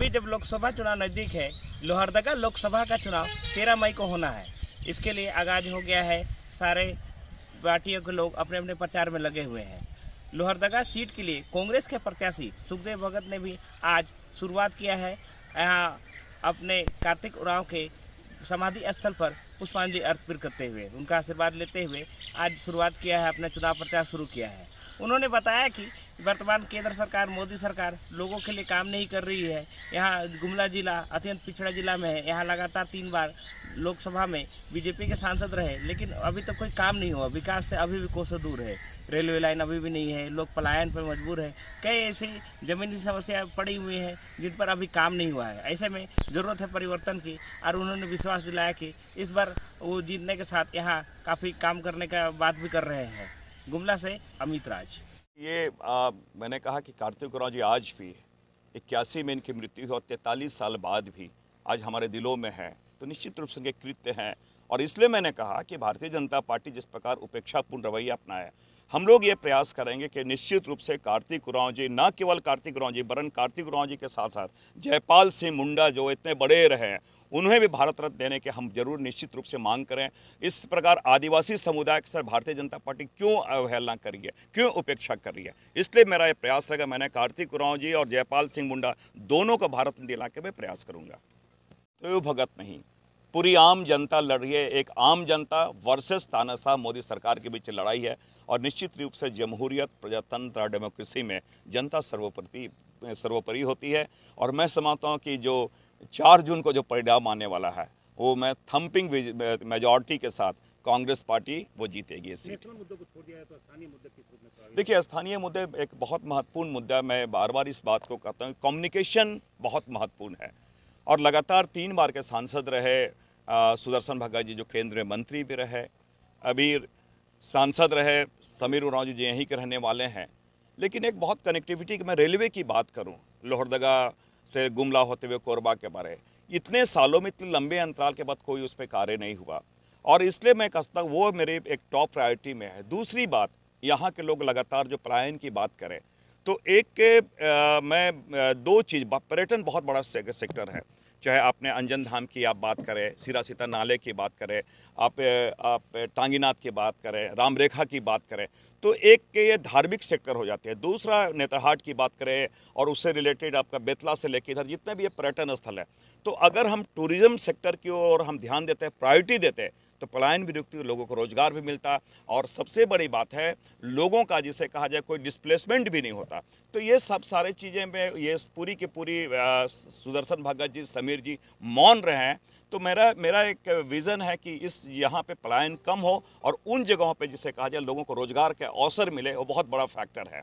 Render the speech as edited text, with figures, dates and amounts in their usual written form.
अभी जब लोकसभा चुनाव नज़दीक है, लोहरदगा लोकसभा का चुनाव 13 मई को होना है। इसके लिए आगाज हो गया है। सारे पार्टियों के लोग अपने अपने प्रचार में लगे हुए हैं। लोहरदगा सीट के लिए कांग्रेस के प्रत्याशी सुखदेव भगत ने भी आज शुरुआत किया है। यहाँ अपने कार्तिक उरांव के समाधि स्थल पर पुष्पांजलि अर्पित करते हुए, उनका आशीर्वाद लेते हुए आज शुरुआत किया है, अपना चुनाव प्रचार शुरू किया है। उन्होंने बताया कि वर्तमान केंद्र सरकार, मोदी सरकार लोगों के लिए काम नहीं कर रही है। यहाँ गुमला जिला अत्यंत पिछड़ा जिला में है। यहाँ लगातार 3 बार लोकसभा में बीजेपी के सांसद रहे, लेकिन अभी तक कोई काम नहीं हुआ। विकास से अभी भी कोसों दूर है। रेलवे लाइन अभी भी नहीं है। लोग पलायन पर मजबूर है। कई ऐसी जमीनी समस्या पड़ी हुई हैं जिन पर अभी काम नहीं हुआ है। ऐसे में ज़रूरत है परिवर्तन की, और उन्होंने विश्वास दिलाया कि इस बार वो जीतने के साथ यहाँ काफ़ी काम करने का बात भी कर रहे हैं। गुमला से अमित राज। ये मैंने कहा कि कार्तिक उरांव जी आज भी 81 में इनकी मृत्यु हुई और 43 साल बाद भी आज हमारे दिलों में है, तो निश्चित रूप से इनके कृत्य हैं। और इसलिए मैंने कहा कि भारतीय जनता पार्टी जिस प्रकार उपेक्षापूर्ण रवैया अपनाया, हम लोग ये प्रयास करेंगे कि निश्चित रूप से कार्तिक उरांव जी, न केवल कार्तिक उरांव जी, वरन कार्तिक उरांव जी के साथ साथ जयपाल सिंह मुंडा जो इतने बड़े रहे, उन्हें भी भारत रत्न देने के हम जरूर निश्चित रूप से मांग करें। इस प्रकार आदिवासी समुदाय के सर भारतीय जनता पार्टी क्यों अवहेलना कर रही है, क्यों उपेक्षा कर रही है, इसलिए मेरा ये प्रयास रहेगा। मैंने कार्तिक उरांव जी और जयपाल सिंह मुंडा दोनों को भारत रत्न दिलाने के मैं प्रयास करूँगा। तो भगत नहीं, पूरी आम जनता लड़ रही है। एक आम जनता वर्सेस तानाशाह मोदी सरकार के बीच लड़ाई है, और निश्चित रूप से जमहूरियत, प्रजातंत्र और डेमोक्रेसी में जनता सर्वोपरि होती है। और मैं समझता हूँ कि जो 4 जून को जो परिणाम आने वाला है, वो मैं थम्पिंग मेजॉरिटी के साथ कांग्रेस पार्टी वो जीतेगी इस सीट। देखिए, स्थानीय मुद्दे एक बहुत महत्वपूर्ण मुद्दा है। मैं बार बार इस बात को कहता हूँ, कम्युनिकेशन बहुत महत्वपूर्ण है। और लगातार 3 बार के सांसद रहे सुदर्शन भगत जी, जो केंद्रीय मंत्री भी रहे, अभी सांसद रहे समीर उरांव जी, जो यहीं के रहने वाले हैं। लेकिन एक बहुत कनेक्टिविटी की मैं रेलवे की बात करूं, लोहरदगा से गुमला होते हुए कोरबा के बारे, इतने सालों में, इतने लंबे अंतराल के बाद कोई उस पर कार्य नहीं हुआ, और इसलिए मैं कहता हूँ वो मेरे एक टॉप प्रायोरिटी में है। दूसरी बात, यहाँ के लोग लगातार जो पलायन की बात करें, तो मैं 2 चीज़, पर्यटन बहुत बड़ा सेक्टर है। चाहे आपने अंजन धाम की आप बात करें, सिरा सीता नाले की बात करें, आप टांगीनाथ की बात करें, राम रेखा की बात करें, तो एक के ये धार्मिक सेक्टर हो जाते हैं। दूसरा नेतरहाट की बात करें, और उससे रिलेटेड आपका बेतला से लेकर इधर जितने भी ये पर्यटन स्थल है, तो अगर हम टूरिज्म सेक्टर की ओर हम ध्यान देते हैं, प्रायोरिटी देते हैं, तो पलायन भी रुकती है, लोगों को रोजगार भी मिलता, और सबसे बड़ी बात है लोगों का, जिसे कहा जाए, कोई डिस्प्लेसमेंट भी नहीं होता। तो ये सब सारे चीज़ें में ये पूरी की पूरी सुदर्शन भगत जी, समीर जी मौन रहे हैं। तो मेरा एक विज़न है कि इस यहाँ पे पलायन कम हो, और उन जगहों पे जिसे कहा जाए लोगों को रोजगार के अवसर मिले, वो बहुत बड़ा फैक्टर है।